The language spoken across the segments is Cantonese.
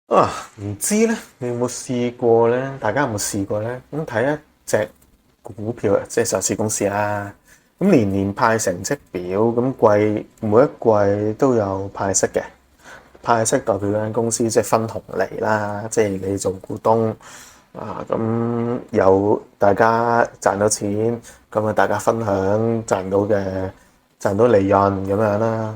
唔知咧，你有冇試過咧？大家有冇試過咧？咁睇一隻股票啊，即係上市公司啦。咁年年派成績表，咁每一季都有派息嘅。派息代表嗰間公司即係分紅利啦，即係你做股東咁有大家賺到錢，咁啊大家分享賺到利潤咁樣啦。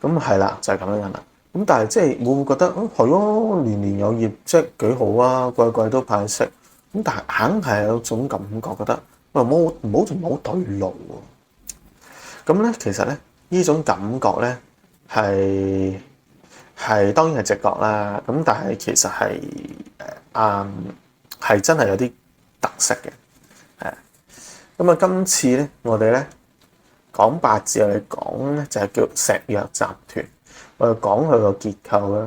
咁係啦，就係咁樣啦。咁但係即係會唔會覺得係咯，年年有業績幾好啊，季季都派息。咁但係硬係有種感覺，覺得喂唔好對路喎。咁咧其實咧呢種感覺咧係當然係直覺啦。咁但係其實係真係有啲特色嘅。咁啊，今次咧我哋咧講八字，我哋講咧就係叫石藥集團。我哋講佢個結構啦。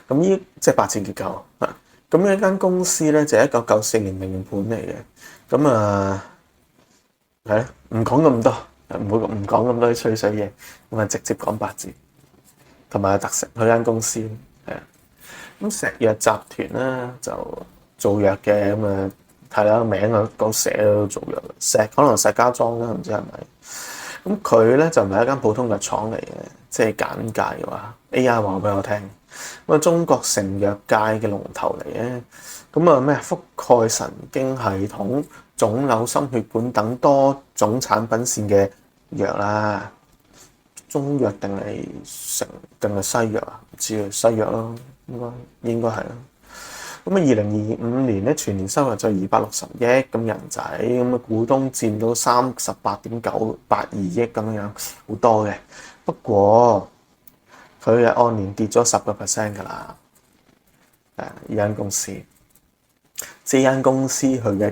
咁呢即係八字結構啊。咁呢間公司咧就係1994年名盤嚟嘅。咁係唔講咁多，唔講咁多啲吹水嘢，咁啊直接講八字同埋特色。佢間公司係啊。咁石藥集團咧就做藥嘅。咁啊係啦，名啊講寫都做藥，可能石家莊啦，唔知係咪？咁佢咧就唔係一間普通藥廠嚟嘅，即係簡介嘅話，AI 話俾我聽，咁啊中國成藥界嘅龍頭嚟嘅。咁啊咩覆蓋神經系統、腫瘤、心血管等多種產品線嘅藥啦。中藥定係西藥啊？唔知啊，西藥咯，應該係啦。咁啊，2025年咧全年收入就260億咁人仔，咁啊股東佔到38.982億咁樣，好多嘅。不過佢係按年跌咗10%㗎啦。呢間公司，即係間公司佢嘅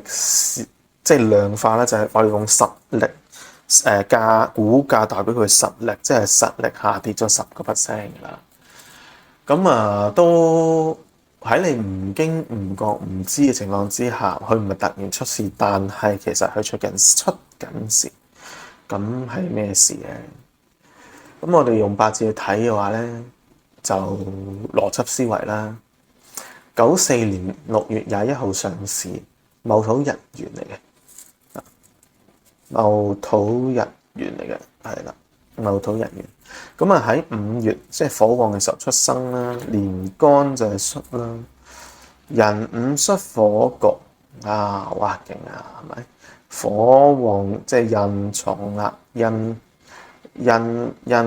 即係量化咧，就係我哋用實力股價代表佢實力，即係實力下跌咗10%㗎啦。咁都喺你唔經唔覺唔知嘅情況之下，佢唔係突然出事，但係其實佢出緊事。咁係咩事咧？咁我哋用八字去睇嘅話咧，就邏輯思維啦。94年6月21號上市，戊土日元嚟嘅。戊土日元嚟嘅，係啦，戊土日元。咁啊喺5月，即係火旺嘅時候出生啦，年干就係戌啦，壬午戌火局啊，哇勁啊，係咪？火旺即係印重啦，印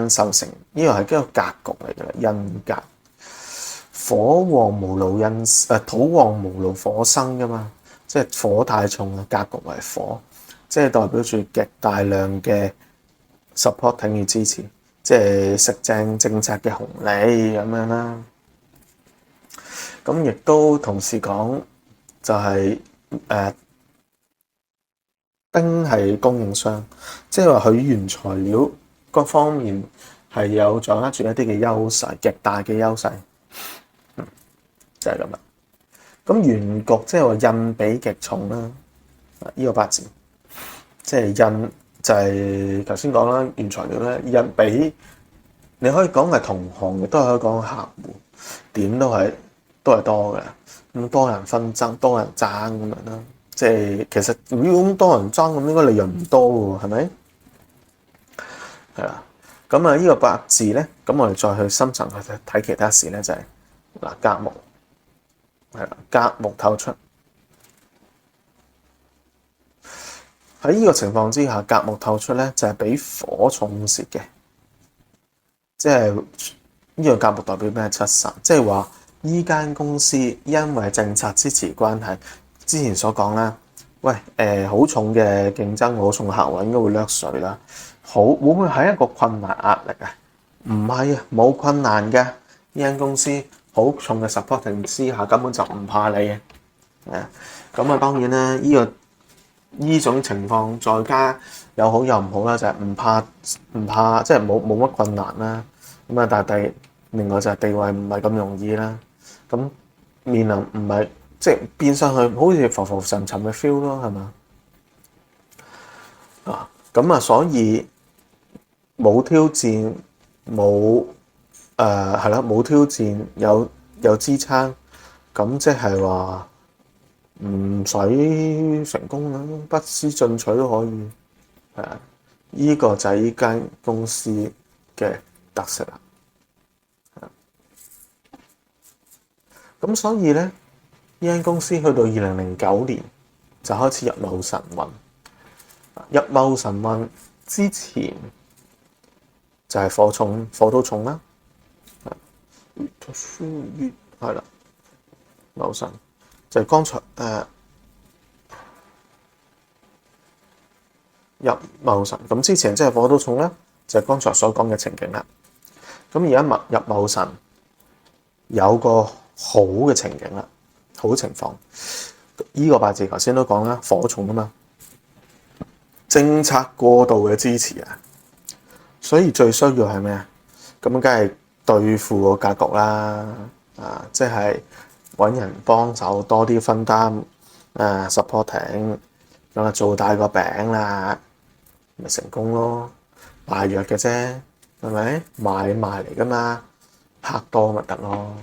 受成，呢個係一個格局嚟嘅啦，印格。火旺無勞印，土旺無勞火生噶嘛，即係火太重啊，格局為火，即係代表住極大量嘅 supporting 與支持。即係食正政策嘅紅利咁樣啦。咁亦都同時講就係丁係供應商，即係話佢原材料各方面係有掌握住一啲嘅優勢，極大嘅優勢。就係咁啦。咁原局即係話印比極重啦。呢個八字即係印。就係頭先講啦，原材料咧印比你可以講係同行，亦都可以講客戶，點都係多嘅。咁多人紛爭，多人爭咁樣啦。即係其實如果咁多人爭，咁應該利潤唔多喎，係咪？係啦。咁呢個八字咧，咁我哋再去深層去睇其他事咧，就係嗱甲木係啦，甲木透出。喺呢個情況之下，甲木透出咧就係比火重蝕嘅，即係呢個甲木代表咩？7殺，即係話依間公司因為政策支持關係，之前所講啦，喂好重嘅競爭，好重嘅客戶應該會掠水啦。會唔會係一個困難壓力啊？唔係啊，冇困難嘅。呢間公司好重嘅 supporting 之下，根本就唔怕你嘅。咁當然啦，呢種情況再加有好有唔好啦，就係唔怕，即係冇乜困難啦。咁但係另外就係地位唔係咁容易啦。咁面臨唔係即係變上去好似浮浮沉沉嘅 feel 咯，係嘛？咁所以冇挑戰，冇係啦，冇挑戰，有支撐，咁即係話唔使成功啦，不思進取都可以。呢個就係呢間公司嘅特色啦。咁所以咧，呢間公司去到2009年就開始入某神運。入某神運之前就係火都重啦。係啦，某神就係剛才入某神，咁之前即係火都重啦，就係剛才所講嘅情景啦。咁而家入某神有個好嘅情景啦，好情況。呢個八字頭先都講啦，火重啊嘛，政策過度嘅支持啊，所以最需要係咩啊？咁梗係對付個格局啦，即係揾人幫手多啲分擔，supporting，咁啊做大個餅啦，咪成功咯。賣藥嘅啫，係咪買賣嚟噶嘛？客多咪得咯。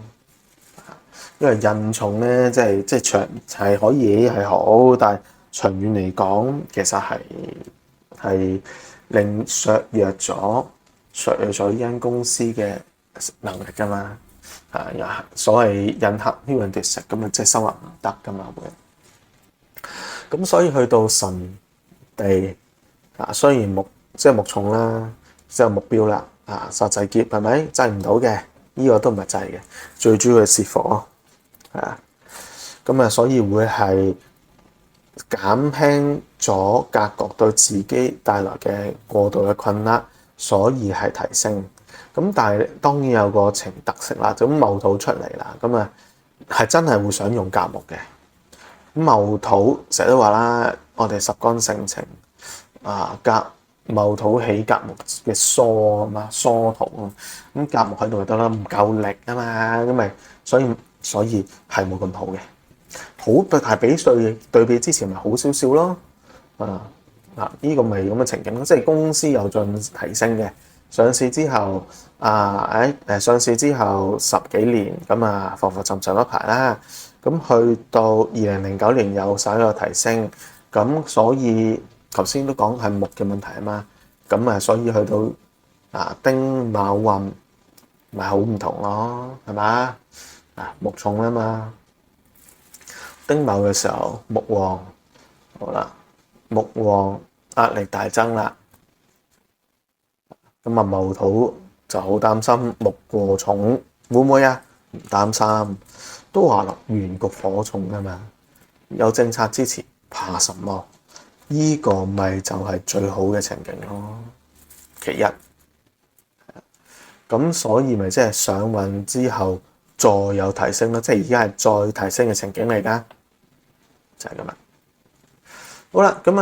因為印重咧，即係長係可以係好，但係長遠嚟講，其實係令削弱咗呢間公司嘅能力噶嘛。所謂印客僥倖奪食咁啊，即係收入唔得噶嘛會。咁所以去到神地雖然木重啦，即係目標啦，殺制劫係咪制唔到嘅？呢個都唔係制嘅，最主要係泄火。咁所以會係減輕咗格局對自己帶來嘅過度嘅困厄，所以係提升。咁但係當然有個特色啦，咁戊土出嚟啦，咁係真係會想用甲木嘅。咁戊土成日都話啦，我哋十干性情戊土起甲木嘅疏啊嘛，疏土啊，咁甲木喺度就得啦，唔夠力啊嘛，咁咪所以係冇咁好嘅。好，但係對比之前咪好少少咯。呢個咪咁嘅情景咯，即係公司有進提升嘅。上市之後上市之後10幾年咁浮浮沉沉一排啦，咁去到2009年有稍有提升，咁所以頭先都講係木嘅問題啊嘛，咁所以去到丁卯運咪好唔同咯，係嘛？木重啊嘛，丁卯嘅時候木旺，好啦，木旺壓力大增啦。咁戊土就好擔心木過重，會唔會啊？唔擔心，都話啦，原局火重啊嘛，有政策支持，怕什麼？呢個咪就係最好嘅情景咯。其一，咁所以咪即係上運之後再有提升咯，即係而家係再提升嘅情景嚟㗎，就係咁啦。好啦，咁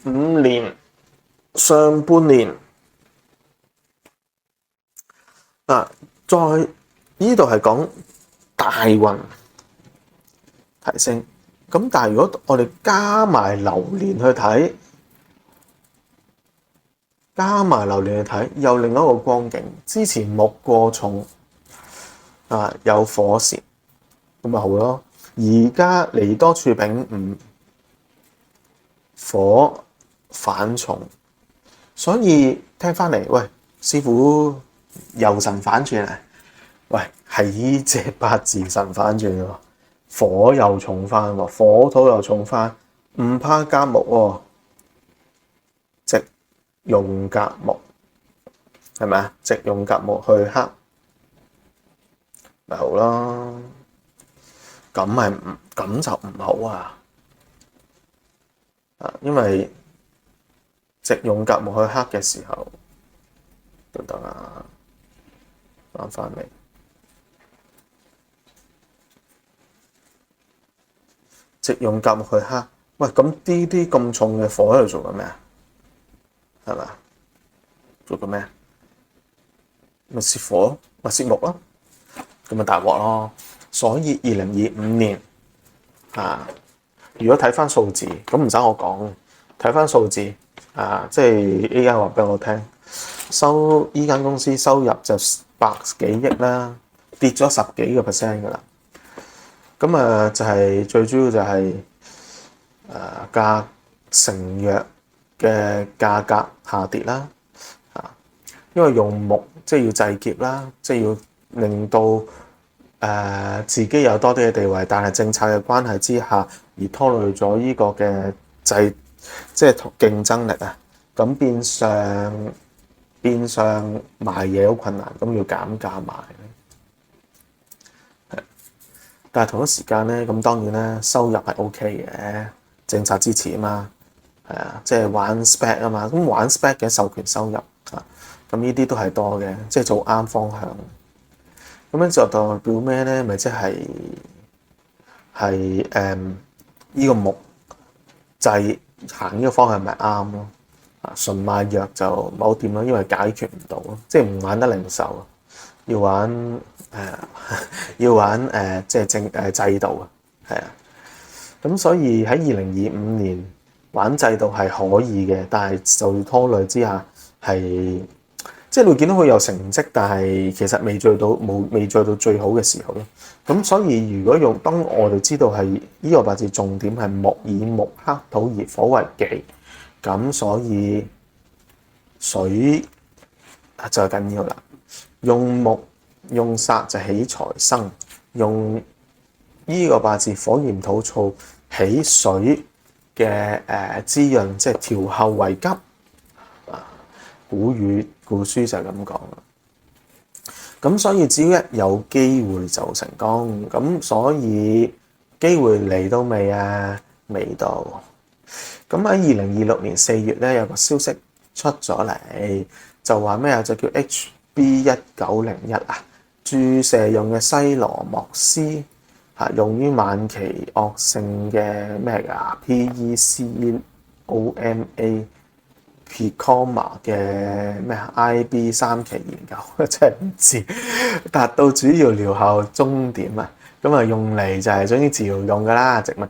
2025年上半年。在呢度係講大運提升，咁但係如果我哋加埋流年去睇，又另一個光景。之前木過重有火蝕，咁咪好咯。而家離多處丙午，火反重，所以聽翻嚟，喂，師傅。又神反轉啊！喂，係呢隻八字神反轉喎，火又重翻喎，火土又重翻，唔怕甲木喎，直用甲木係咪啊？直用甲木去克咪好咯，咁就唔好啊！因為直用甲木去克嘅時候，等等啊！翻嚟，直用甲木去克，喂，咁啲咁重嘅火喺度做緊咩啊？係咪？做緊咩？咪泄火，咪泄木咯，咁咪大鑊咯。所以2025年如果睇翻數字，咁唔使我講，睇翻數字即係 AI 話俾我聽。依間公司收入就百幾億啦，跌咗10幾個 percent 噶啦。咁就係最主要就係成藥嘅價格下跌啦，因為用木即係要製結啦，即係要令到自己有多啲嘅地位，但係政策嘅關係之下而拖累咗呢個嘅即係競爭力啊，咁變相賣嘢好困難，咁要減價賣。但係同一時間咧，咁當然咧收入係 OK 嘅，政策支持啊嘛，即係玩 spec 啊嘛，咁玩 spec 嘅授權收入啊，咁呢啲都係多嘅，即係做啱方向。咁樣就代表咩咧？咪即係呢個木製行呢個方向咪啱咯？純賣藥就冇掂咯，因為解決唔到咯，即係唔玩得零售，要玩即係制度啊，係啊。咁所以喺2025年玩制度係可以嘅，但係受拖累之下係即係你會見到佢有成績，但係其實未做到最好嘅時候咯。咁所以如果當我哋知道係呢個八字重點係木，以木克土而火為忌，咁所以水就係緊要啦。用木用煞就起財生，用呢個八字火炎土燥起水嘅滋潤，即係調後為急。古書就係咁講啦。咁所以只要一有機會就成功。咁所以機會嚟到未啊？未到。咁喺2026年4月咧，有個消息出咗嚟，就話咩啊？就叫 HB1901啊，注射用嘅西羅莫斯用於晚期惡性嘅咩㗎 PECOMA 嘅咩 IB 3期研究，真係唔知達到主要療效終點啊！咁啊用嚟就係總之治療用㗎啦，靜脈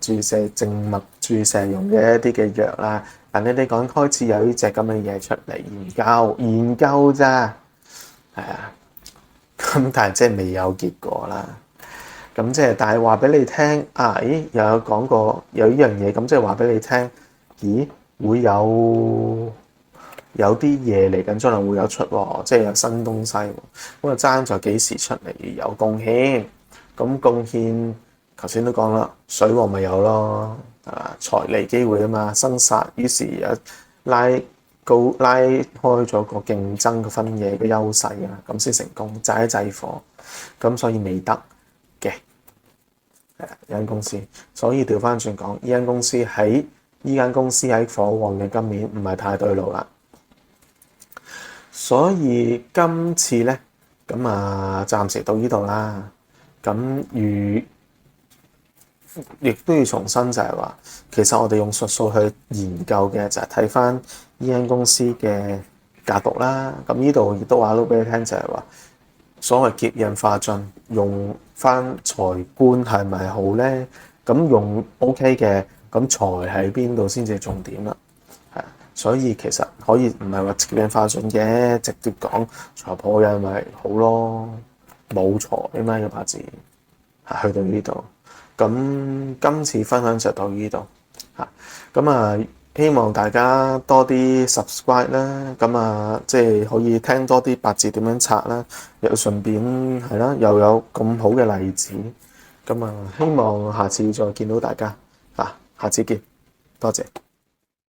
注射用嘅一啲嘅藥啦。但你哋講開始有呢隻咁嘅嘢出嚟研究咋，係啊，咁但係即係未有結果啦。咁即係但係話俾你聽啊，咦又有講過有呢樣嘢，咁即係話俾你聽，咦會有啲嘢嚟緊，將來會有出喎，即係有新東西喎。咁啊爭在幾時出嚟有貢獻？咁貢獻頭先都講啦，水旺咪有咯，財利機會啊嘛，生煞，於是拉開咗個競爭嘅分野嘅優勢啊，咁先成功，制火，咁所以未得嘅呢間公司。所以調翻轉講，呢間公司喺火旺嘅今年唔係太對路啦。所以今次咧，咁暫時到呢度啦。咁亦都要重申就係話，其實我哋用術數去研究嘅就係睇翻呢間公司嘅格局啦。咁呢度亦都話到俾你聽，就係話所謂劫印化進，用翻財官係咪好咧？咁用 OK 嘅，咁財喺邊度先至係重點啦。所以其實可以唔係話劫印化進嘅，直接講財破印咪好咯，冇財啊嘛個八字，去到呢度。咁今次分享就到呢度咁希望大家多啲 subscribe 啦，咁即係可以聽多啲八字點樣拆啦，又順便係啦，又有咁好嘅例子，咁希望下次再見到大家下次見，多謝。